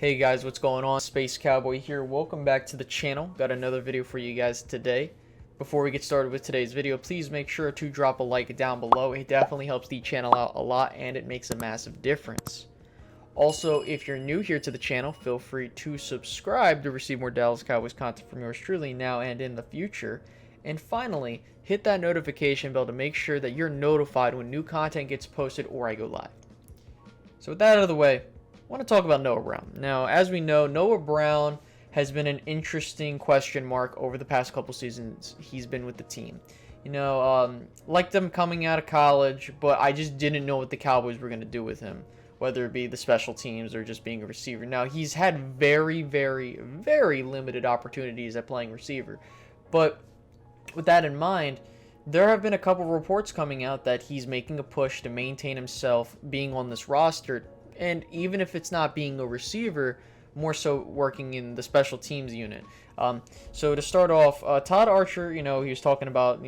Hey guys, what's going on? Space Cowboy here. Welcome back to the channel. Got another video for you guys today. Before we get started with today's video, please make sure to drop a like down below. It definitely helps the channel out a lot and it makes a massive difference. Also, if you're new here to the channel, feel free to subscribe to receive more Dallas Cowboys content from yours truly now and in the future. And finally, hit that notification bell to make sure that you're notified when new content gets posted or I go live. So with that out of the way, I want to talk about Noah Brown. Now, as we know, Noah Brown has been an interesting question mark over the past couple seasons he's been with the team. Liked him coming out of college, but I just didn't know what the Cowboys were going to do with him, whether it be the special teams or just being a receiver. Now, he's had very, very, very limited opportunities at playing receiver. But with that in mind, there have been a couple reports coming out that he's making a push to maintain himself being on this roster. And even if it's not being a receiver, more so working in the special teams unit. So to start off, Todd Archer, he was talking about,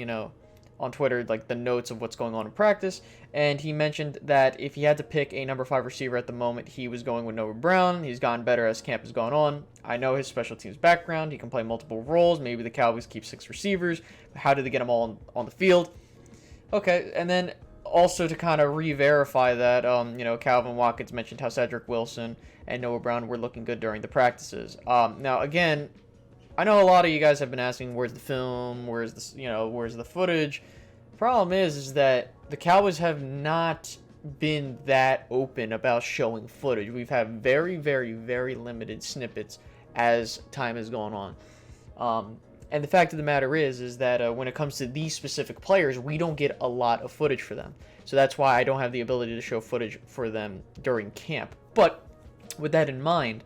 on Twitter, like the notes of what's going on in practice. And he mentioned that if he had to pick a number 5 receiver at the moment, he was going with Noah Brown. He's gotten better as camp has gone on. I know his special teams background. He can play multiple roles. Maybe the Cowboys keep 6 receivers. How did they get them all on the field? Okay, and then also to kind of re-verify that, Calvin Watkins mentioned how Cedric Wilson and Noah Brown were looking good during the practices. Now, again, I know a lot of you guys have been asking, where's the film? Where's the footage? Problem is that the Cowboys have not been that open about showing footage. We've had very, very, very limited snippets as time has gone on. And the fact of the matter is that when it comes to these specific players, we don't get a lot of footage for them. So that's why I don't have the ability to show footage for them during camp. But with that in mind,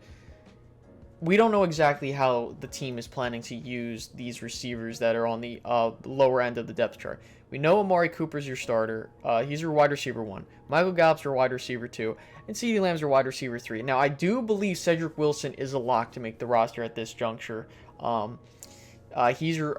we don't know exactly how the team is planning to use these receivers that are on the lower end of the depth chart. We know Amari Cooper's your starter. He's your wide receiver 1. Michael Gallup's your wide receiver 2. And CeeDee Lamb's your wide receiver 3. Now, I do believe Cedric Wilson is a lock to make the roster at this juncture.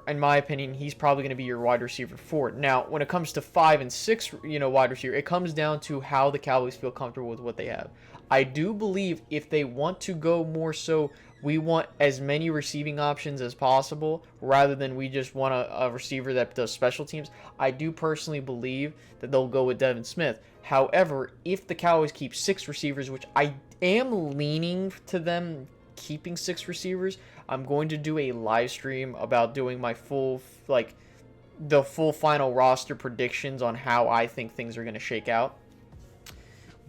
In my opinion, he's probably going to be your wide receiver 4. Now, when it comes to 5 and 6, wide receiver, it comes down to how the Cowboys feel comfortable with what they have. I do believe if they want to go more so, we want as many receiving options as possible rather than we just want a receiver that does special teams. I do personally believe that they'll go with Devin Smith. However, if the Cowboys keep 6 receivers, which I am leaning to them keeping 6 receivers, I'm going to do a live stream about doing my the full final roster predictions on how I think things are going to shake out.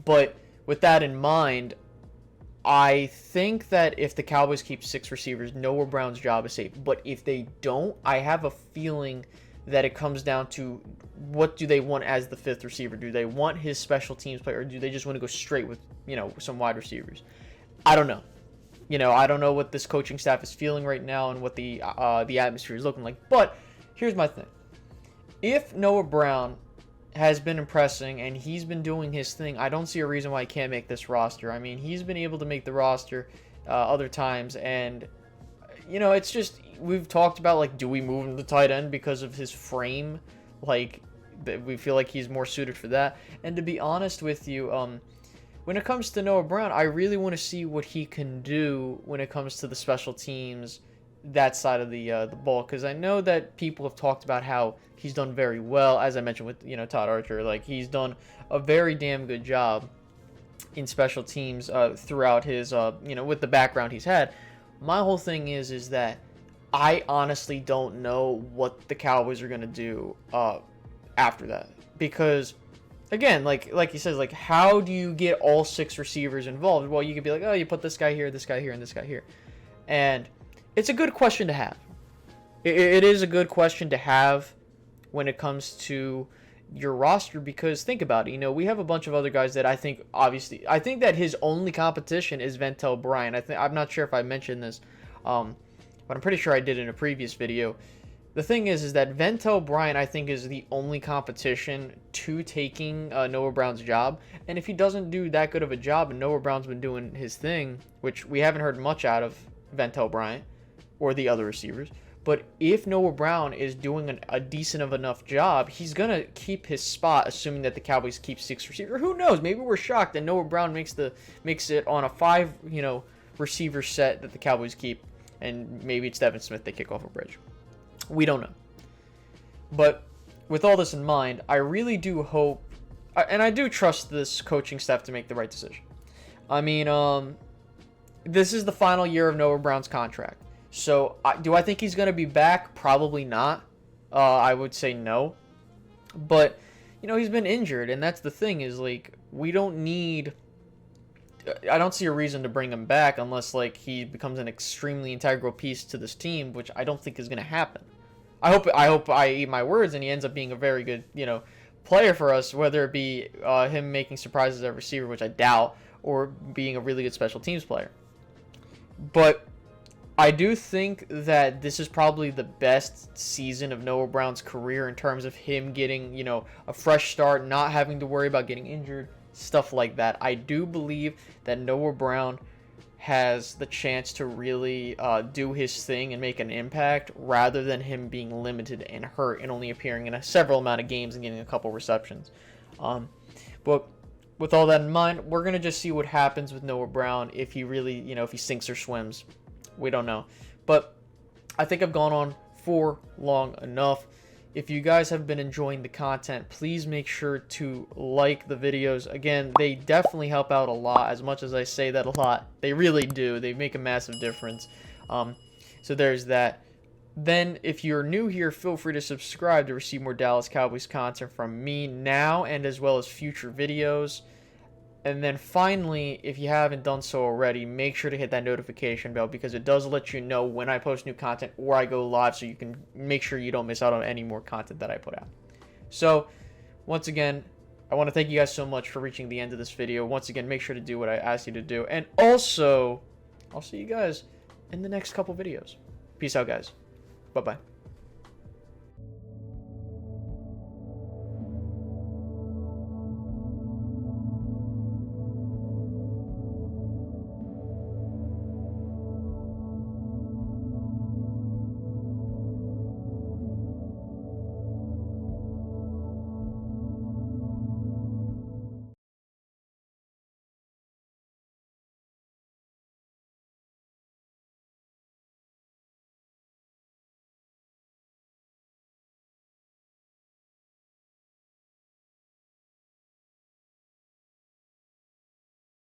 But with that in mind, I think that if the Cowboys keep 6 receivers, Noah Brown's job is safe. But if they don't, I have a feeling that it comes down to what do they want as the 5th receiver? Do they want his special teams player, or do they just want to go straight with, some wide receivers? I don't know. I don't know what this coaching staff is feeling right now and what the atmosphere is looking like. But here's my thing. If Noah Brown has been impressing and he's been doing his thing, I don't see a reason why he can't make this roster. I mean, he's been able to make the roster other times. And, it's just, we've talked about, do we move him to tight end because of his frame? We feel like he's more suited for that. And to be honest with you, when it comes to Noah Brown, I really want to see what he can do when it comes to the special teams, that side of the ball, because I know that people have talked about how he's done very well, as I mentioned with Todd Archer. He's done a very damn good job in special teams throughout his with the background he's had. My whole thing is that I honestly don't know what the Cowboys are gonna do after that, because again, like he says, how do you get all 6 receivers involved? Well, you could be like, oh, you put this guy here, and this guy here. And it's a good question to have. It is a good question to have when it comes to your roster, because think about it. We have a bunch of other guys that I think that his only competition is Ventel Bryant. I'm not sure if I mentioned this, but I'm pretty sure I did in a previous video. The thing is that Ventel Bryant, I think, is the only competition to taking Noah Brown's job. And if he doesn't do that good of a job, and Noah Brown's been doing his thing, which we haven't heard much out of Ventel Bryant or the other receivers, but if Noah Brown is doing a decent of enough job, he's going to keep his spot, assuming that the Cowboys keep 6 receivers. Who knows? Maybe we're shocked and Noah Brown makes it on a receiver set that the Cowboys keep, and maybe it's Devin Smith they kick off a bridge. We don't know. But with all this in mind, I really do hope, and I do trust this coaching staff to make the right decision. I mean, this is the final year of Noah Brown's contract. So, do I think he's going to be back? Probably not. I would say no. But, you know, he's been injured, and that's the thing is, like, we don't need... I don't see a reason to bring him back unless, like, he becomes an extremely integral piece to this team, which I don't think is going to happen. I hope I eat my words and he ends up being a very good, you know, player for us, whether it be him making surprises at receiver, which I doubt, or being a really good special teams player. But I do think that this is probably the best season of Noah Brown's career in terms of him getting, you know, a fresh start, not having to worry about getting injured, stuff like that. I do believe that Noah Brown has the chance to really do his thing and make an impact rather than him being limited and hurt and only appearing in a several amount of games and getting a couple receptions. But with all that in mind, we're going to just see what happens with Noah Brown if he really, you know, if he sinks or swims. We don't know. But I think I've gone on for long enough. If you guys have been enjoying the content, please make sure to like the videos. Again, they definitely help out a lot. As much as I say that a lot, they really do. They make a massive difference. So there's that. Then, if you're new here, feel free to subscribe to receive more Dallas Cowboys content from me now and as well as future videos. And then finally, if you haven't done so already, make sure to hit that notification bell because it does let you know when I post new content or I go live so you can make sure you don't miss out on any more content that I put out. So, once again, I want to thank you guys so much for reaching the end of this video. Once again, make sure to do what I asked you to do. And also, I'll see you guys in the next couple videos. Peace out, guys. Bye-bye.